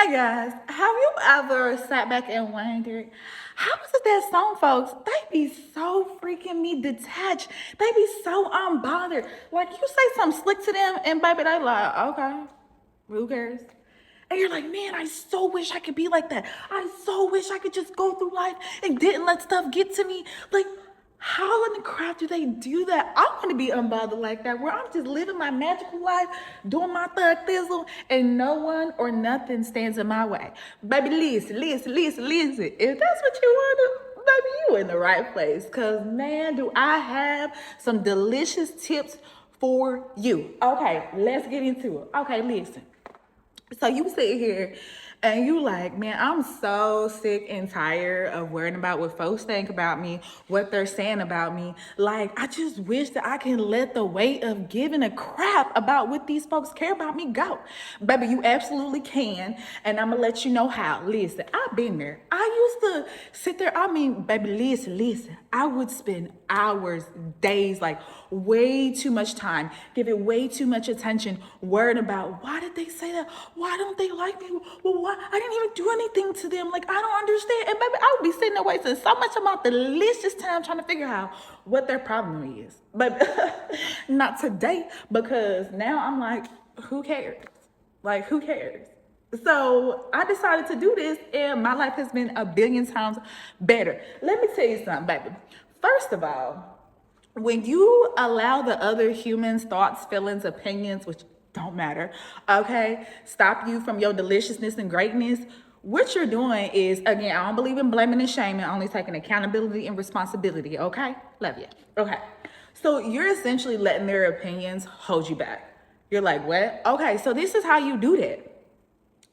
Hey guys, have you ever sat back and wondered how is it that some folks they be so freaking me detached? They be so unbothered. Like you say something slick to them, and baby, they like, okay, who cares? And you're like, man, I so wish I could be like that. I so wish I could just go through life and didn't let stuff get to me. Like, how in the crap do they do that? I want to be unbothered like that, where I'm just living my magical life, doing my third thizzle, and no one or nothing stands in my way. Baby, listen. If that's what you want to, baby, you in the right place. Because, man, do I have some delicious tips for you. Okay, let's get into it. Okay, listen. So you sit here and you like, man, I'm so sick and tired of worrying about what folks think about me, what they're saying about me. Like, I just wish that I can let the weight of giving a crap about what these folks care about me go. Baby, you absolutely can. And I'm gonna let you know how. Listen, I've been there. I used to sit there. I mean, baby, listen. I would spend hours, days, like way too much time, give it way too much attention, worrying about why did they say that? Why don't they like me? Well, why? I didn't even do anything to them. Like, I don't understand. And baby, I would be sitting there wasting so much of my delicious time trying to figure out what their problem is. But not today, because now I'm like, who cares? Like, who cares? So I decided to do this, and my life has been a billion times better. Let me tell you something, baby. First of all, when you allow the other humans' thoughts, feelings, opinions, which don't matter, okay, stop you from your deliciousness and greatness, what you're doing is, again, I don't believe in blaming and shaming, only taking accountability and responsibility, okay? Love you. Okay. So you're essentially letting their opinions hold you back. You're like, what? Okay, so this is how you do that.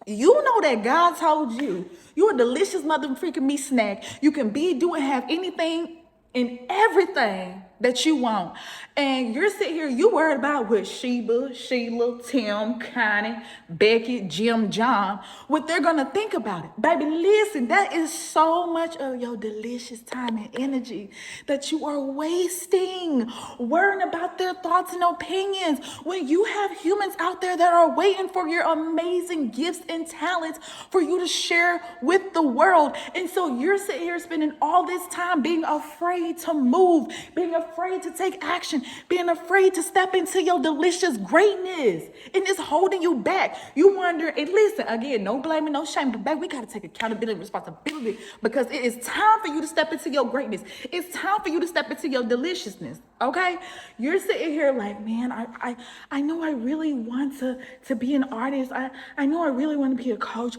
You know that God told you you're a delicious mother freaking me snack. You can be, do, and have anything and everything that you want. And you're sitting here, you worried about what Sheba, Sheila, Tim, Connie, Becky, Jim, John, what they're gonna think about it. Baby, listen, that is so much of your delicious time and energy that you are wasting worrying about their thoughts and opinions when you have humans out there that are waiting for your amazing gifts and talents for you to share with the world. And so you're sitting here spending all this time being afraid to move, being afraid to take action, being afraid to step into your delicious greatness, and it's holding you back. You wonder, and listen, again, no blaming, no shame, but baby, we got to take accountability and responsibility, because it is time for you to step into your greatness. It's time for you to step into your deliciousness, okay? You're sitting here like, man, I know I really want to be an artist. I know I really want to be a coach.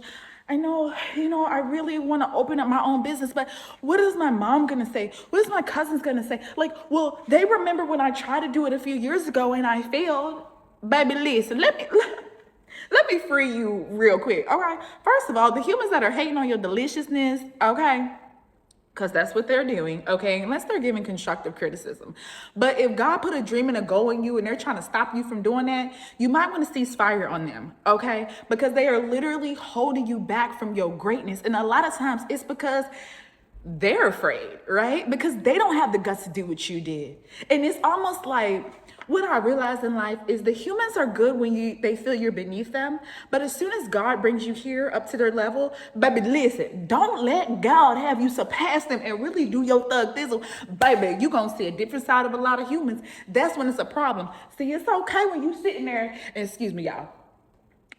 I know, I really want to open up my own business, but what is my mom going to say? What is my cousins going to say? Like, well, they remember when I tried to do it a few years ago and I failed. Baby, listen, let me free you real quick, all right? First of all, the humans that are hating on your deliciousness, okay? Because that's what they're doing, okay? Unless they're giving constructive criticism. But if God put a dream and a goal in you and they're trying to stop you from doing that, you might want to cease fire on them, okay? Because they are literally holding you back from your greatness. And a lot of times it's because they're afraid, right? Because they don't have the guts to do what you did. And it's almost like, what I realized in life is the humans are good when they feel you're beneath them. But as soon as God brings you here up to their level, baby, listen, don't let God have you surpass them and really do your thug thizzle. Baby, you're going to see a different side of a lot of humans. That's when it's a problem. See, it's okay when you sitting there, and excuse me, y'all.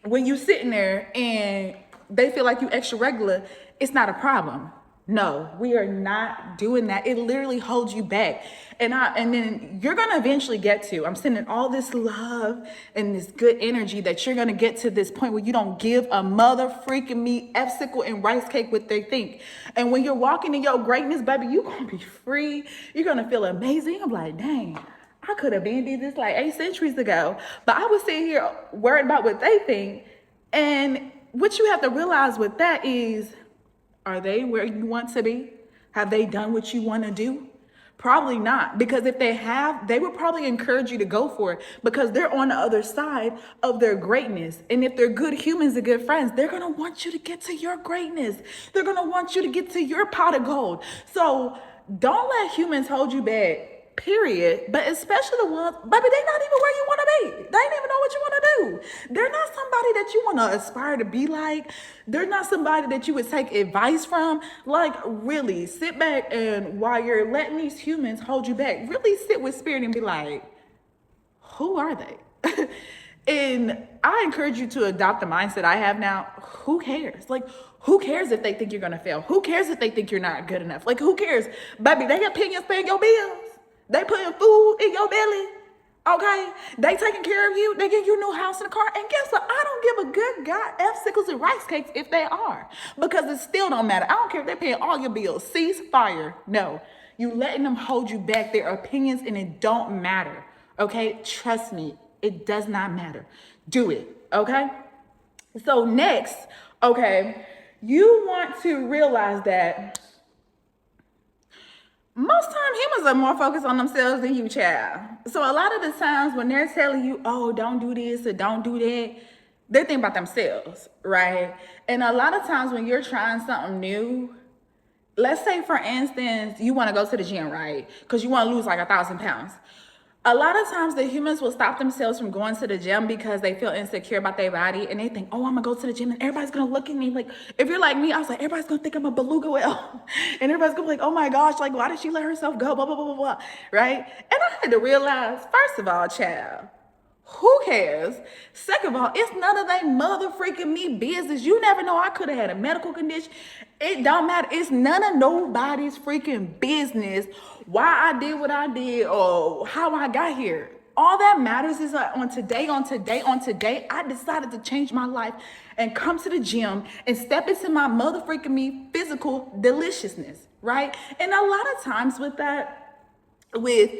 When you sitting there and they feel like you extra regular, it's not a problem. No, we are not doing that. It literally holds you back. And then you're going to eventually get to, I'm sending all this love and this good energy that you're going to get to this point where you don't give a mother freaking me F-sickle and rice cake what they think. And when you're walking in your greatness, baby, you're going to be free. You're going to feel amazing. I'm like, dang, I could have been did this like 8 centuries ago. But I was sitting here worried about what they think. And what you have to realize with that is, are they where you want to be? Have they done what you want to do? Probably not, because if they have, they would probably encourage you to go for it because they're on the other side of their greatness. And if they're good humans and good friends, they're going to want you to get to your greatness. They're going to want you to get to your pot of gold. So don't let humans hold you back period, but especially the ones, baby, they not even where you want to be. They ain't even know what you want to do. They're not somebody that you want to aspire to be like. They're not somebody that you would take advice from. Like, really, sit back and while you're letting these humans hold you back, really sit with spirit and be like, who are they? And I encourage you to adopt the mindset I have now. Who cares? Like, who cares if they think you're gonna fail? Who cares if they think you're not good enough? Like, who cares? Baby, they got opinions paying your bills. They putting food in your belly. Okay? They taking care of you. They give you a new house and a car. And guess what? I don't give a good God F sickles and rice cakes if they are. Because it still don't matter. I don't care if they're paying all your bills. Cease fire. No. You letting them hold you back. Their opinions, and it don't matter. Okay? Trust me. It does not matter. Do it. Okay? So next, okay, you want to realize that most times humans are more focused on themselves than you, child. So a lot of the times when they're telling you, oh, don't do this or don't do that, they're thinking about themselves, right? And a lot of times when you're trying something new, let's say, for instance, you want to go to the gym, right? Because you want to lose like 1,000 pounds. A lot of times the humans will stop themselves from going to the gym because they feel insecure about their body and they think, oh, I'm gonna go to the gym and everybody's gonna look at me. Like, if you're like me, I was like, everybody's gonna think I'm a beluga whale. And everybody's gonna be like, oh my gosh, like, why did she let herself go? Blah, blah, blah, blah, blah, right? And I had to realize, first of all, child, who cares? Second of all, it's none of that mother freaking me business. You never know. I could have had a medical condition. It don't matter. It's none of nobody's freaking business why I did what I did or how I got here. All that matters is that on today, I decided to change my life and come to the gym and step into my mother freaking me physical deliciousness, right? And a lot of times with that, with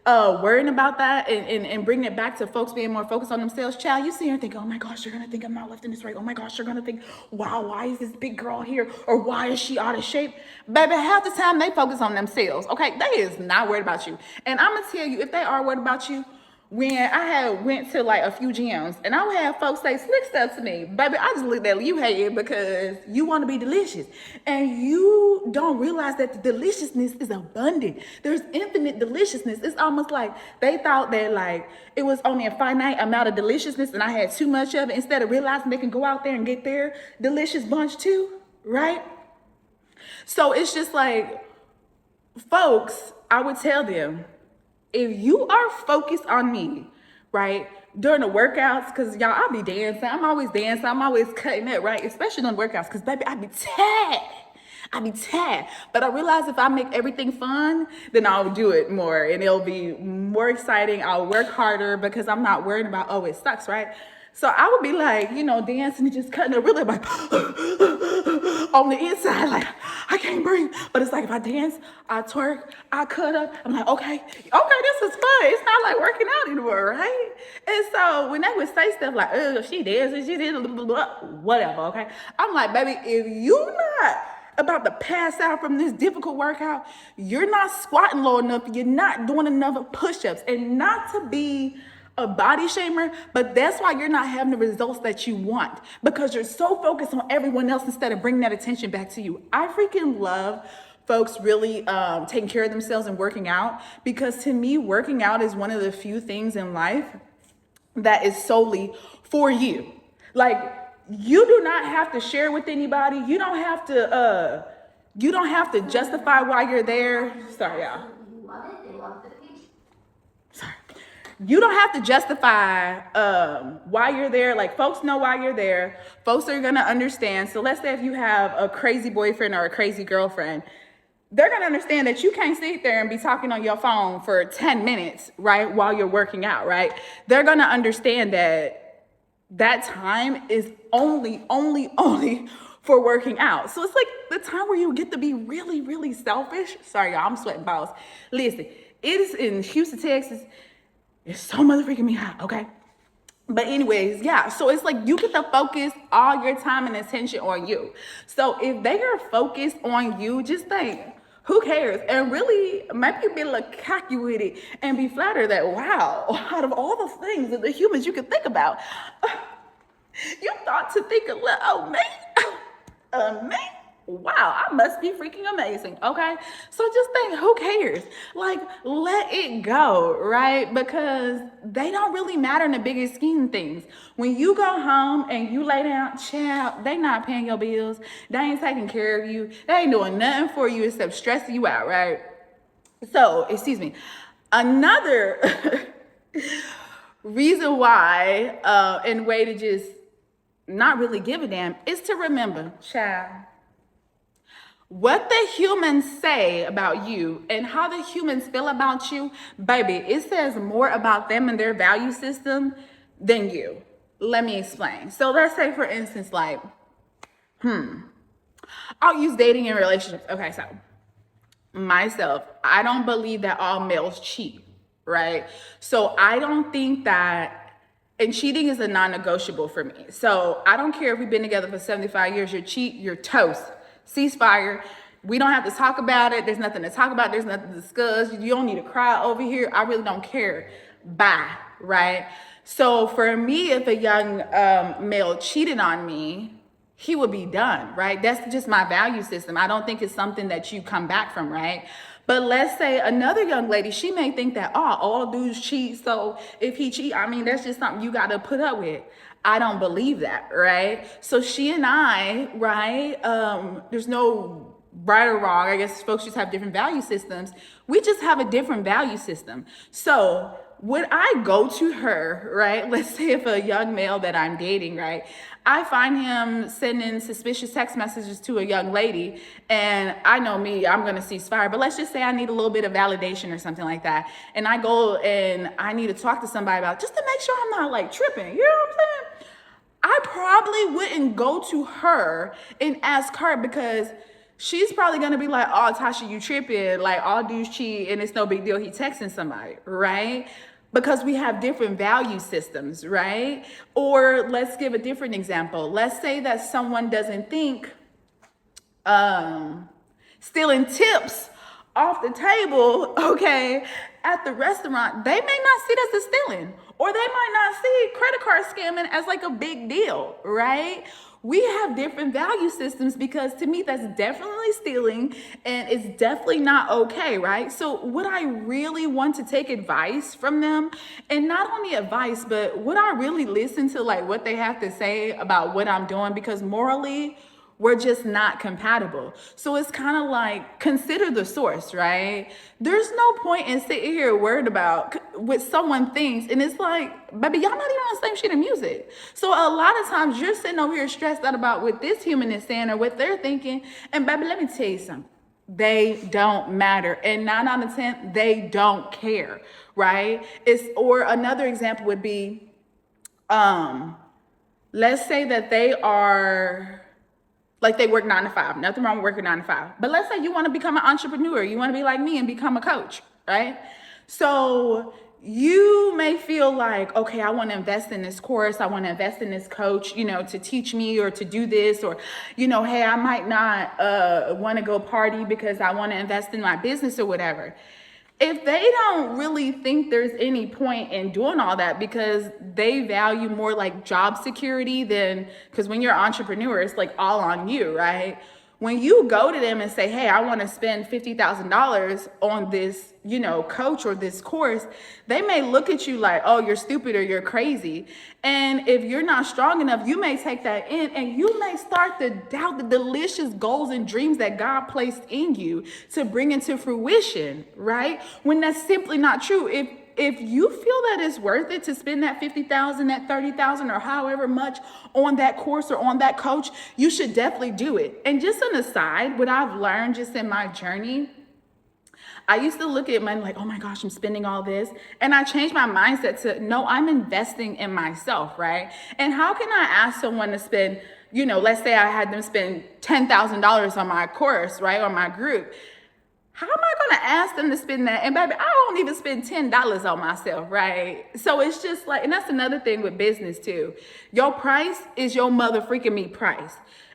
worrying about that and bringing it back to folks being more focused on themselves, child, you see her and think, oh my gosh, you're gonna think I'm not lifting this right. Oh my gosh, you're gonna think, wow, why is this big girl here? Or why is she out of shape? Baby, half the time they focus on themselves, okay? They is not worried about you. And I'm gonna tell you, if they are worried about you, when I had went to like a few gyms and I would have folks say slick stuff to me, baby, I just looked at you hating because you want to be delicious. And you don't realize that the deliciousness is abundant. There's infinite deliciousness. It's almost like they thought that like it was only a finite amount of deliciousness and I had too much of it, instead of realizing they can go out there and get their delicious bunch too, right? So it's just like, folks, I would tell them, if you are focused on me, right, during the workouts, because y'all, I'll be dancing. I'm always dancing. I'm always cutting it, right? Especially during workouts, because, baby, I be tired. But I realize if I make everything fun, then I'll do it more, and it'll be more exciting. I'll work harder because I'm not worried about, oh, it sucks, right? So I would be like, you know, dancing and just cutting it really like on the inside, like I can't breathe. But it's like if I dance, I twerk, I cut up. I'm like, okay, this is fun. It's not like working out anymore, right? And so when they would say stuff like, oh, she dances, she did whatever, okay? I'm like, baby, if you not about to pass out from this difficult workout, you're not squatting low enough, you're not doing enough push-ups, and not to be a body shamer, but that's why you're not having the results that you want, because you're so focused on everyone else instead of bringing that attention back to you. I freaking love folks really taking care of themselves and working out, because to me, working out is one of the few things in life that is solely for you. Like, you do not have to share with anybody. You don't have to justify why you're there. Sorry, y'all. Sorry. You don't have to justify why you're there. Like, folks know why you're there. Folks are gonna understand. So let's say if you have a crazy boyfriend or a crazy girlfriend, they're gonna understand that you can't sit there and be talking on your phone for 10 minutes, right, while you're working out, right? They're gonna understand that that time is only for working out. So it's like the time where you get to be really, really selfish. Sorry, y'all, I'm sweating balls. Listen, it is in Houston, Texas. It's so motherfucking me hot, okay? But anyways, yeah, so it's like you get to focus all your time and attention on you. So if they are focused on you, just think, who cares? And really, maybe be a little cocky with it and be flattered that, wow, out of all the things that the humans you could think about, you thought to think of little me. wow, I must be freaking amazing. Okay. So just think, who cares? Like, let it go, right? Because they don't really matter in the bigger scheme of things. When you go home and you lay down, child, they not paying your bills. They ain't taking care of you. They ain't doing nothing for you except stressing you out, right? So, excuse me. Another reason why, and way to just not really give a damn, is to remember, child, what the humans say about you and how the humans feel about you, baby, it says more about them and their value system than you. Let me explain. So let's say, for instance, like, I'll use dating and relationships. Okay, so myself, I don't believe that all males cheat, right? So I don't think that, and cheating is a non-negotiable for me. So I don't care if we've been together for 75 years, you're toast, ceasefire. We don't have to talk about it. There's nothing to talk about. There's nothing to discuss. You don't need to cry over here. I really don't care. Bye, right? So for me, if a young male cheated on me, he would be done, right? That's just my value system. I don't think it's something that you come back from, right? But let's say another young lady, she may think that, oh, all dudes cheat. So if he cheat, I mean, that's just something you got to put up with. I don't believe that, right? So she and I, right? There's no right or wrong. I guess folks just have different value systems. We just have a different value system. So would I go to her, right? Let's say if a young male that I'm dating, right? I find him sending suspicious text messages to a young lady, and I know me, I'm gonna cease fire, but let's just say I need a little bit of validation or something like that. And I go and I need to talk to somebody about, just to make sure I'm not like tripping, you know what I'm saying? I probably wouldn't go to her and ask her, because she's probably gonna be like, oh, Tasha, you tripping, like all dudes cheat and it's no big deal, he texting somebody, right? Because we have different value systems, right? Or let's give a different example. Let's say that someone doesn't think stealing tips off the table, okay, at the restaurant, they may not see that as stealing, or they might not see credit card scamming as like a big deal, right? We have different value systems, because to me, that's definitely stealing and it's definitely not okay, right? So would I really want to take advice from them? And not only advice, but would I really listen to like what they have to say about what I'm doing? Because morally, we're just not compatible. So it's kind of like, consider the source, right? There's no point in sitting here worried about what someone thinks. And it's like, baby, y'all not even on the same shit in music. So a lot of times you're sitting over here stressed out about what this human is saying or what they're thinking. And baby, let me tell you something. They don't matter. And 9 out of 10, they don't care, right? Or another example would be, let's say that they are, like they work 9 to 5. Nothing wrong with working 9 to 5. But let's say you want to become an entrepreneur. You want to be like me and become a coach, right? So you may feel like, okay, I want to invest in this course. I want to invest in this coach, you know, to teach me or to do this. Or, you know, hey, I might not want to go party because I want to invest in my business or whatever. If they don't really think there's any point in doing all that, because they value more like job security than, because when you're an entrepreneur, it's like all on you, right? When you go to them and say, hey, I want to spend $50,000 on this, you know, coach or this course, they may look at you like, oh, you're stupid or you're crazy. And if you're not strong enough, you may take that in and you may start to doubt the delicious goals and dreams that God placed in you to bring into fruition, right? When that's simply not true. If you feel that it's worth it to spend that $50,000, that $30,000, or however much on that course or on that coach, you should definitely do it. And just an aside, what I've learned just in my journey, I used to look at money like, oh my gosh, I'm spending all this. And I changed my mindset to, no, I'm investing in myself, right? And how can I ask someone to spend, you know, let's say I had them spend $10,000 on my course, right, or my group. How am I going to ask them to spend that? And baby, I don't even spend $10 on myself, right? So it's just like, and that's another thing with business too. Your price is your mother freaking me price.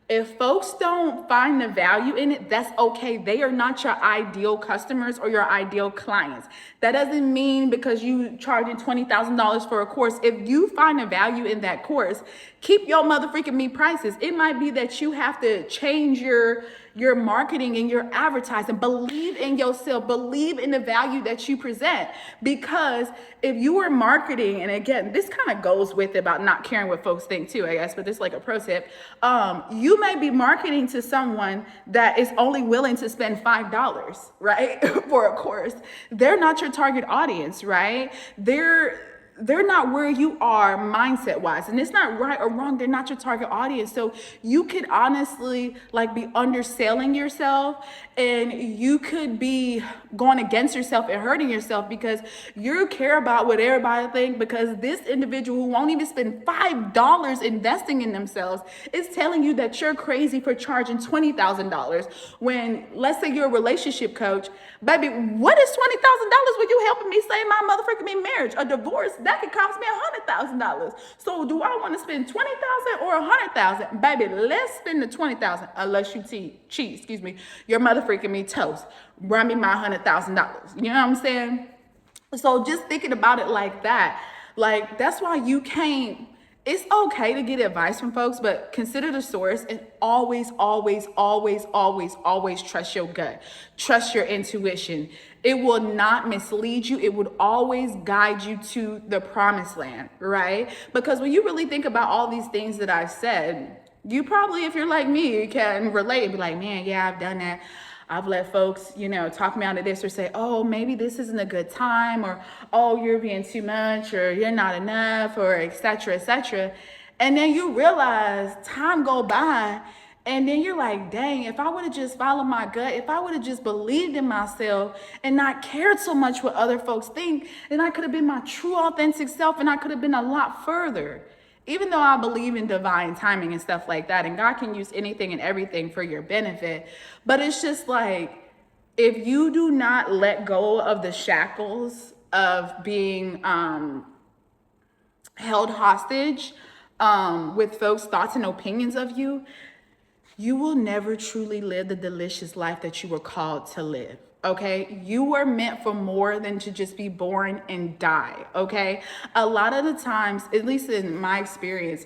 If folks don't find the value in it, that's okay. They are not your ideal customers or your ideal clients. That doesn't mean because you charging $20,000 for a course, if you find a value in that course, keep your motherfucking me prices. It might be that you have to change your marketing and your advertising. Believe in yourself, believe in the value that you present. Because if you are marketing, and again, this kind of goes with about not caring what folks think too, I guess, but this is like a pro tip. You may be marketing to someone that is only willing to spend $5, right? For a course. They're not your target audience, right? They're not where you are mindset wise, and it's not right or wrong. They're not your target audience. So you could honestly like be underselling yourself, and you could be going against yourself and hurting yourself because you care about what everybody thinks, because this individual who won't even spend $5 investing in themselves is telling you that you're crazy for charging $20,000 when, let's say you're a relationship coach. Baby, what is $20,000 when you helping me save my motherfucking marriage? A divorce, that could cost me $100,000. So do I want to spend $20,000 or $100,000? Baby, let's spend the $20,000 unless you cheat, excuse me, your motherfucking me toast. Run me my $100,000. You know what I'm saying? So just thinking about it like that, like that's why you can't. It's okay to get advice from folks, but consider the source and always, always, always, always, always trust your gut. Trust your intuition. It will not mislead you. It would always guide you to the promised land, right? Because when you really think about all these things that I've said, you probably, if you're like me, you can relate and be like, man, yeah, I've done that. I've let folks, talk me out of this, or say, oh, maybe this isn't a good time, or, oh, you're being too much, or you're not enough, or et cetera, et cetera. And then you realize time go by, and then you're like, dang, if I would have just followed my gut, if I would have just believed in myself and not cared so much what other folks think, then I could have been my true authentic self, and I could have been a lot further. Even though I believe in divine timing and stuff like that, and God can use anything and everything for your benefit, but it's just like, if you do not let go of the shackles of being held hostage with folks' thoughts and opinions of you, you will never truly live the delicious life that you were called to live. Okay, you were meant for more than to just be born and die. Okay, a lot of the times, at least in my experience,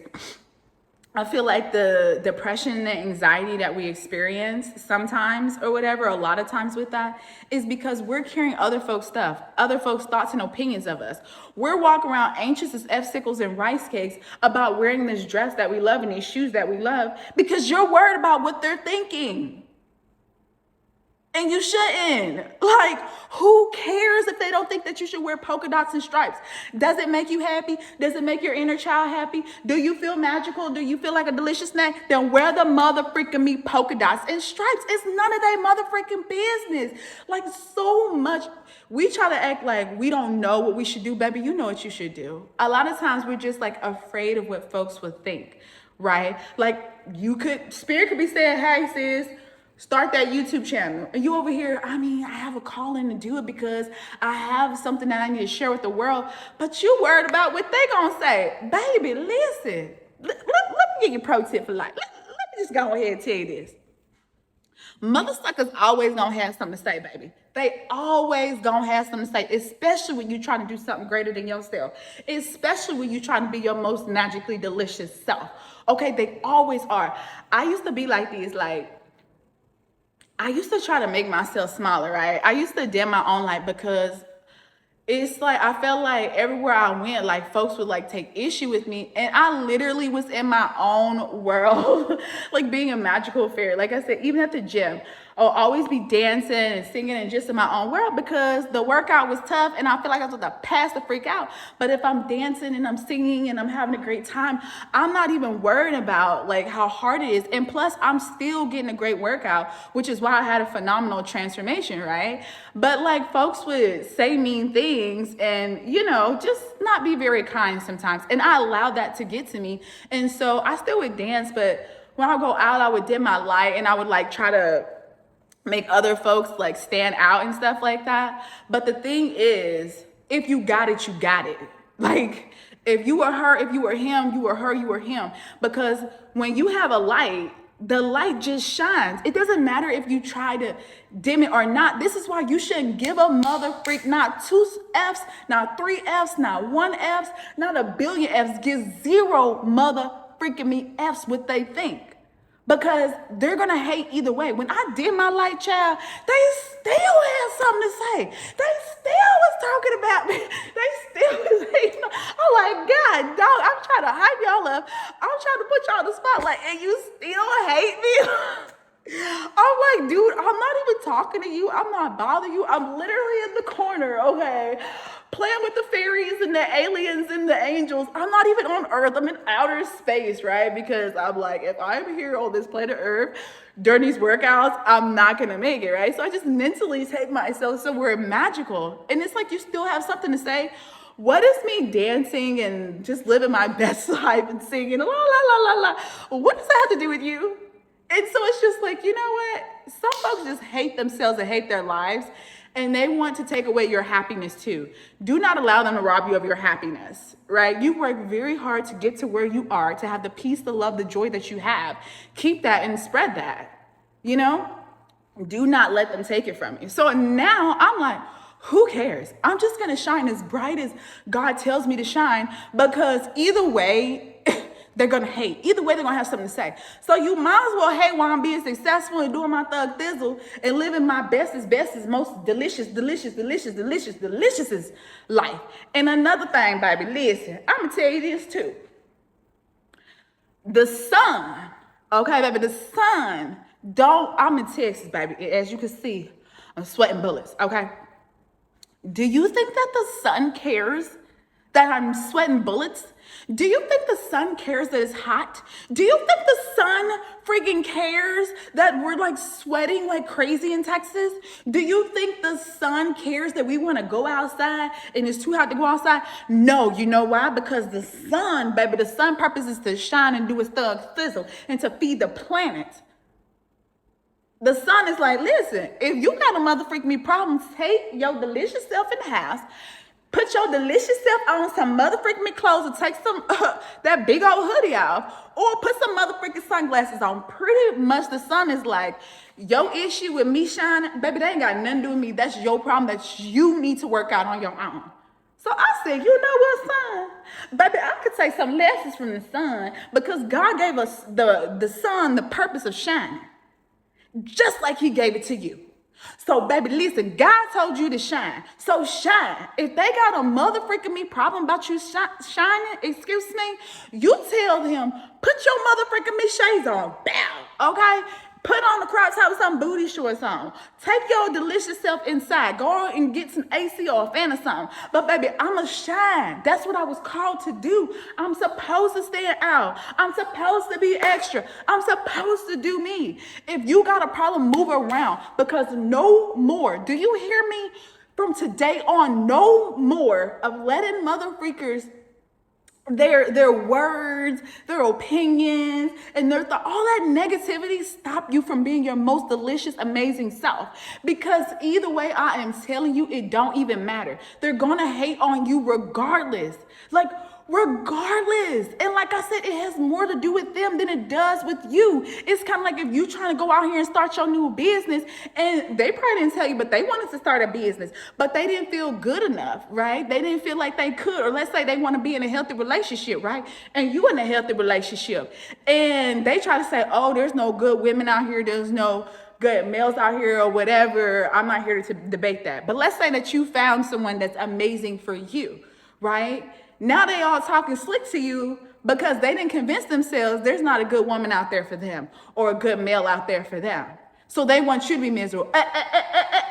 I feel like the depression and the anxiety that we experience sometimes or whatever, a lot of times with that, is because we're carrying other folks' stuff, other folks' thoughts and opinions of us. We're walking around anxious as F-sickles and rice cakes about wearing this dress that we love and these shoes that we love because you're worried about what they're thinking. And you shouldn't. Like, who cares if they don't think that you should wear polka dots and stripes? Does it make you happy? Does it make your inner child happy? Do you feel magical? Do you feel like a delicious snack? Then wear the motherfreaking me polka dots and stripes. It's none of their motherfreaking business. Like, so much. We try to act like we don't know what we should do. Baby, you know what you should do. A lot of times we're just like afraid of what folks would think, right? Like, Spirit could be saying, hey, sis, start that YouTube channel. And you over here, I have a calling to do it because I have something that I need to share with the world. But you worried about what they gonna say. Baby, listen. Let me give you a pro tip for life. Let me just go ahead and tell you this. Mother suckers always gonna have something to say, baby. They always gonna have something to say, especially when you're trying to do something greater than yourself. Especially when you're trying to be your most magically delicious self. Okay, they always are. I used to be like these, I used to try to make myself smaller, right? I used to dim my own light because it's like, I felt like everywhere I went, like folks would like take issue with me. And I literally was in my own world, like being a magical fairy. Like I said, even at the gym, I'll always be dancing and singing and just in my own world because the workout was tough and I feel like I was about to pass the freak out. But if I'm dancing and I'm singing and I'm having a great time, I'm not even worried about like how hard it is. And plus I'm still getting a great workout, which is why I had a phenomenal transformation, right? But like folks would say mean things and, just not be very kind sometimes. And I allowed that to get to me. And so I still would dance, but when I go out, I would dim my light and I would like try to make other folks like stand out and stuff like that. But the thing is, if you got it, you got it. Like if you were her, if you were him, you were her, you were him. Because when you have a light, the light just shines. It doesn't matter if you try to dim it or not. This is why you shouldn't give a mother freak not 2 F's, not 3 F's, not 1 F's, not a billion F's. Give 0 mother freaking me F's what they think. Because they're gonna hate either way. When I did my light, child, they still had something to say. They still was talking about me. They still was hating. I'm like, God, dog, I'm trying to hype y'all up. I'm trying to put y'all in the spotlight, and you still hate me. I'm like, dude, I'm not even talking to you. I'm not bothering you. I'm literally in the corner, okay? Playing with the fairies and the aliens and the angels. I'm not even on Earth. I'm in outer space, right? Because I'm like, if I'm here on this planet Earth during these workouts, I'm not gonna make it, right? So I just mentally take myself somewhere magical. And it's like you still have something to say. What is me dancing and just living my best life and singing, la, la, la, la, la. What does that have to do with you? And so it's just like, you know what? Some folks just hate themselves and hate their lives, and they want to take away your happiness too. Do not allow them to rob you of your happiness, right? You work very hard to get to where you are, to have the peace, the love, the joy that you have. Keep that and spread that, you know? Do not let them take it from you. So now I'm like, who cares? I'm just gonna shine as bright as God tells me to shine, because either way, they're gonna hate. Either way, they're gonna have something to say. So you might as well hate while I'm being successful and doing my thug thizzle and living my bestest, most delicious life. And another thing, baby, listen, I'm gonna tell you this too. The sun, okay, baby, the sun, I'm in Texas, baby. As you can see, I'm sweating bullets, okay? Do you think that the sun cares that I'm sweating bullets? Do you think the sun cares that it's hot? Do you think the sun freaking cares that we're like sweating like crazy in Texas? Do you think the sun cares that we want to go outside and it's too hot to go outside? No, you know why? Because the sun, baby, the sun purpose is to shine and do its thug thizzle and to feed the planet. The sun is like, listen, if you got a mother freak me problem, take your delicious self in the house, put your delicious self on some motherfucking clothes and take some that big old hoodie off, or put some motherfucking sunglasses on. Pretty much the sun is like, your issue with me shining, baby, they ain't got nothing to do with me. That's your problem that you need to work out on your own. So I said, you know what, son? Baby, I could take some lessons from the sun, because God gave us the sun the purpose of shining, just like he gave it to you. So, baby, listen, God told you to shine. So shine. If they got a mother freaking me problem about you shining, excuse me, you tell them, put your mother freaking me shades on. Bow. Okay? Put on the crop top with some booty shorts on. Take your delicious self inside. Go and get some AC or a fan or something. But baby, I'ma shine. That's what I was called to do. I'm supposed to stand out. I'm supposed to be extra. I'm supposed to do me. If you got a problem, move around, because no more. Do you hear me? From today on, no more of letting mother freakers their words, their opinions, and all that negativity stop you from being your most delicious, amazing self. Because either way, I am telling you, it don't even matter. They're gonna hate on you regardless. Like, regardless. And like I said, it has more to do with them than it does with you. It's kind of like if you trying to go out here and start your new business, and they probably didn't tell you, but they wanted to start a business, but they didn't feel good enough, right? They didn't feel like they could. Or let's say they want to be in a healthy relationship, right? And you in a healthy relationship, and they try to say, oh, there's no good women out here, there's no good males out here, or whatever. I'm not here to debate that. But let's say that you found someone that's amazing for you, right? Now they all talking slick to you because they didn't convince themselves there's not a good woman out there for them or a good male out there for them. So they want you to be miserable.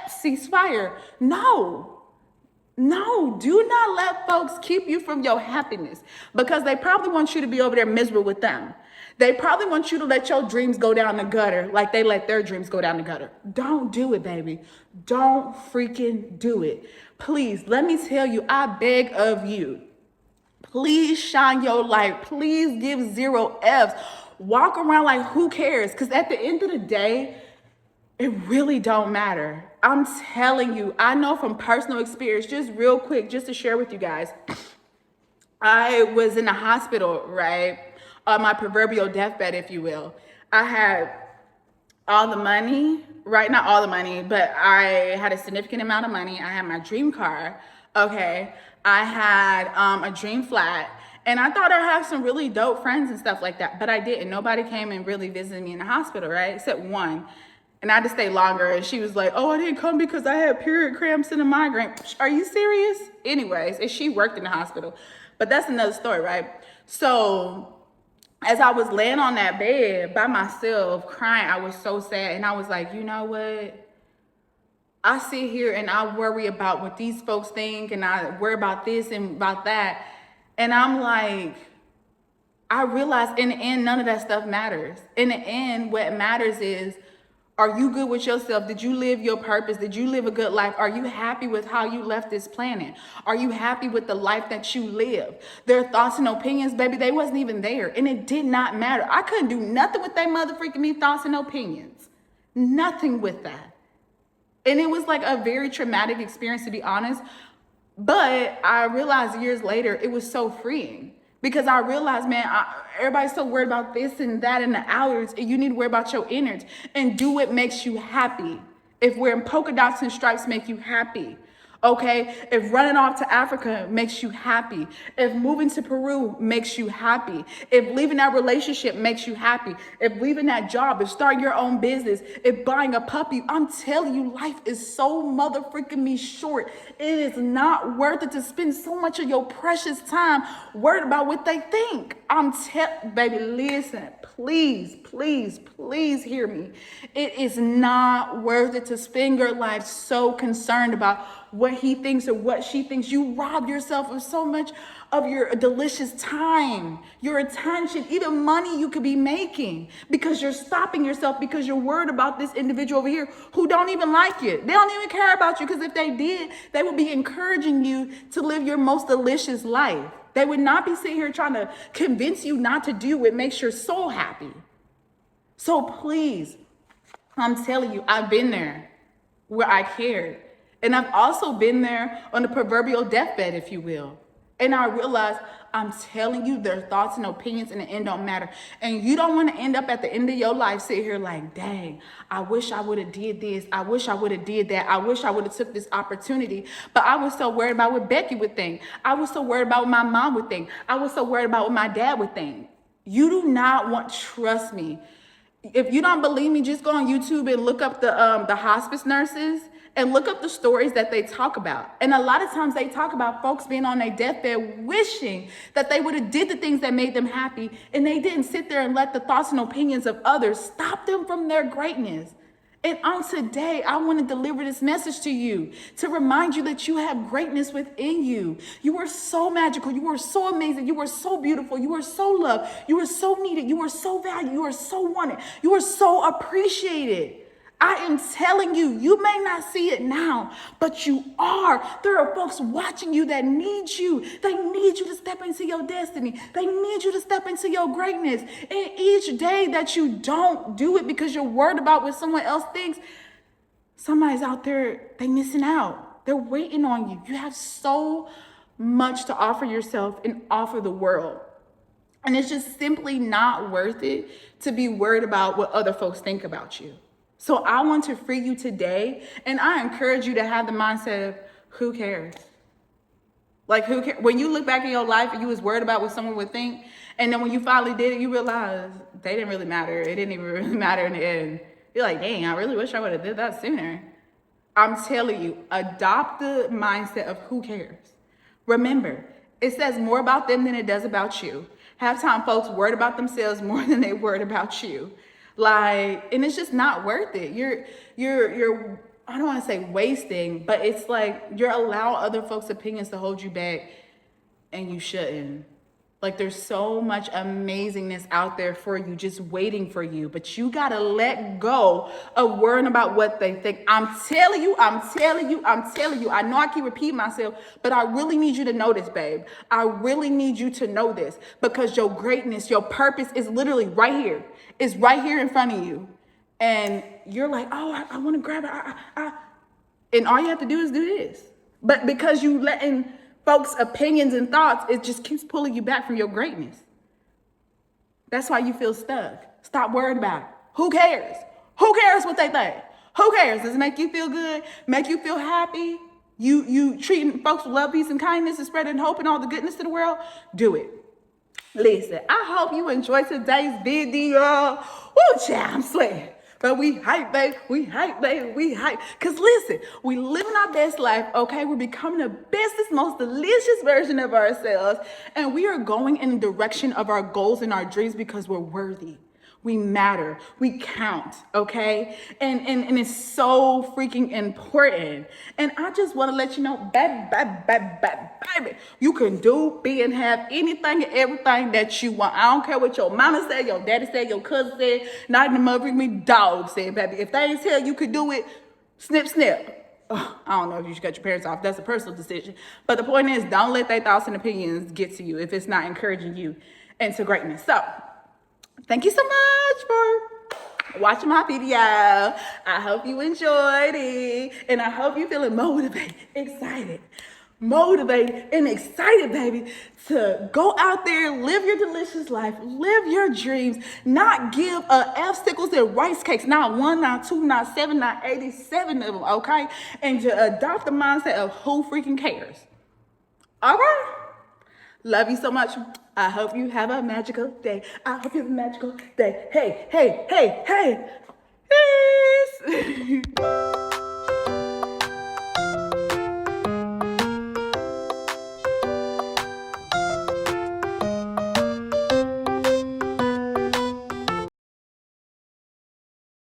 Ceasefire. No, do not let folks keep you from your happiness, because they probably want you to be over there miserable with them. They probably want you to let your dreams go down the gutter like they let their dreams go down the gutter. Don't do it, baby. Don't freaking do it. Please, let me tell you, I beg of you. Please shine your light. Please give 0 F's. Walk around like, who cares? Because at the end of the day, it really don't matter. I'm telling you, I know from personal experience, just real quick, just to share with you guys. I was in the hospital, right? On my proverbial deathbed, if you will. I had all the money, right? Not all the money, but I had a significant amount of money. I had my dream car, okay? I had a dream flat, and I thought I'd have some really dope friends and stuff like that, but I didn't. Nobody came and really visited me in the hospital, right? Except one. And I had to stay longer, and she was like, oh, I didn't come because I had period cramps and a migraine. Are you serious? Anyways, and she worked in the hospital, but that's another story, right? So as I was laying on that bed by myself crying, I was so sad. And I was like, you know what? I sit here and I worry about what these folks think, and I worry about this and about that. And I'm like, I realize in the end, none of that stuff matters. In the end, what matters is, are you good with yourself? Did you live your purpose? Did you live a good life? Are you happy with how you left this planet? Are you happy with the life that you live? Their thoughts and opinions, baby, they wasn't even there. And it did not matter. I couldn't do nothing with they mother freaking me thoughts and opinions. Nothing with that. And it was like a very traumatic experience, to be honest. But I realized years later, it was so freeing. Because I realized, man, everybody's so worried about this and that and the outwards, and you need to worry about your innards and do what makes you happy. If wearing polka dots and stripes make you happy, okay? If running off to Africa makes you happy, if moving to Peru makes you happy, if leaving that relationship makes you happy, if leaving that job, if starting your own business, if buying a puppy, I'm telling you, life is so mother freaking me short. It is not worth it to spend so much of your precious time worried about what they think. Baby, listen, please, please, please hear me. It is not worth it to spend your life so concerned about what he thinks or what she thinks. You rob yourself of so much of your delicious time, your attention, even money you could be making, because you're stopping yourself because you're worried about this individual over here who don't even like you. They don't even care about you, because if they did, they would be encouraging you to live your most delicious life. They would not be sitting here trying to convince you not to do what makes your soul happy. So please, I'm telling you, I've been there where I cared. And I've also been there on the proverbial deathbed, if you will. And I realized, I'm telling you, their thoughts and opinions in the end don't matter. And you don't want to end up at the end of your life sitting here like, dang, I wish I would have did this. I wish I would have did that. I wish I would have took this opportunity. But I was so worried about what Becky would think. I was so worried about what my mom would think. I was so worried about what my dad would think. You do not want, trust me. If you don't believe me, just go on YouTube and look up the hospice nurses and look up the stories that they talk about. And a lot of times they talk about folks being on their deathbed wishing that they would have did the things that made them happy, and they didn't sit there and let the thoughts and opinions of others stop them from their greatness. And on today, I want to deliver this message to you to remind you that you have greatness within you. You are so magical. You are so amazing. You are so beautiful. You are so loved. You are so needed. You are so valued. You are so wanted. You are so appreciated. I am telling you, you may not see it now, but you are. There are folks watching you that need you. They need you to step into your destiny. They need you to step into your greatness. And each day that you don't do it because you're worried about what someone else thinks, somebody's out there, they missing out. They're waiting on you. You have so much to offer yourself and offer the world. And it's just simply not worth it to be worried about what other folks think about you. So I want to free you today, and I encourage you to have the mindset of, who cares? Like, who cares? When you look back in your life and you was worried about what someone would think, and then when you finally did it, you realize they didn't really matter. It didn't even really matter in the end. You're like, dang, I really wish I would have did that sooner. I'm telling you, adopt the mindset of who cares. Remember, it says more about them than it does about you. Half time folks worried about themselves more than they worried about you. Like, and it's just not worth it. You're I don't want to say wasting, but it's like you're allowing other folks' opinions to hold you back, and you shouldn't. Like, there's so much amazingness out there for you, just waiting for you, but you got to let go of worrying about what they think. I'm telling you. I know I keep repeating myself, but I really need you to know this, babe. I really need you to know this, because your greatness, your purpose is literally right here. It's right here in front of you. And you're like, oh, I want to grab it. And all you have to do is do this. But because you letting folks' opinions and thoughts, it just keeps pulling you back from your greatness. That's why you feel stuck. Stop worrying about it. Who cares? Who cares what they think? Who cares? Does it make you feel good? Make you feel happy? You treating folks with love, peace, and kindness and spreading hope and all the goodness to the world? Do it. Listen, I hope you enjoyed today's video. Woo, child, I'm sweating. But we hype, baby. We hype, baby. We hype. Because listen, we living our best life, okay? We're becoming the bestest, most delicious version of ourselves. And we are going in the direction of our goals and our dreams because we're worthy. We matter. We count, okay? And it's so freaking important. And I just want to let you know, baby, you can do, be, and have anything and everything that you want. I don't care what your mama said, your daddy said, your cousin said, not even the motherfucking dog said, baby. If they ain't tell you could do it, snip, snip. I don't know if you should cut your parents off. That's a personal decision. But the point is, don't let their thoughts and opinions get to you if it's not encouraging you into greatness. So, thank you so much for watching my video. I hope you enjoyed it. And I hope you're feeling motivated, and excited, baby, to go out there, live your delicious life, live your dreams, not give F-sickles and rice cakes, not 1, not 2, not 7, not 87 of them, okay? And to adopt the mindset of who freaking cares. All right? Love you so much. I hope you have a magical day. I hope you have a magical day. Hey, hey, hey, hey. Peace.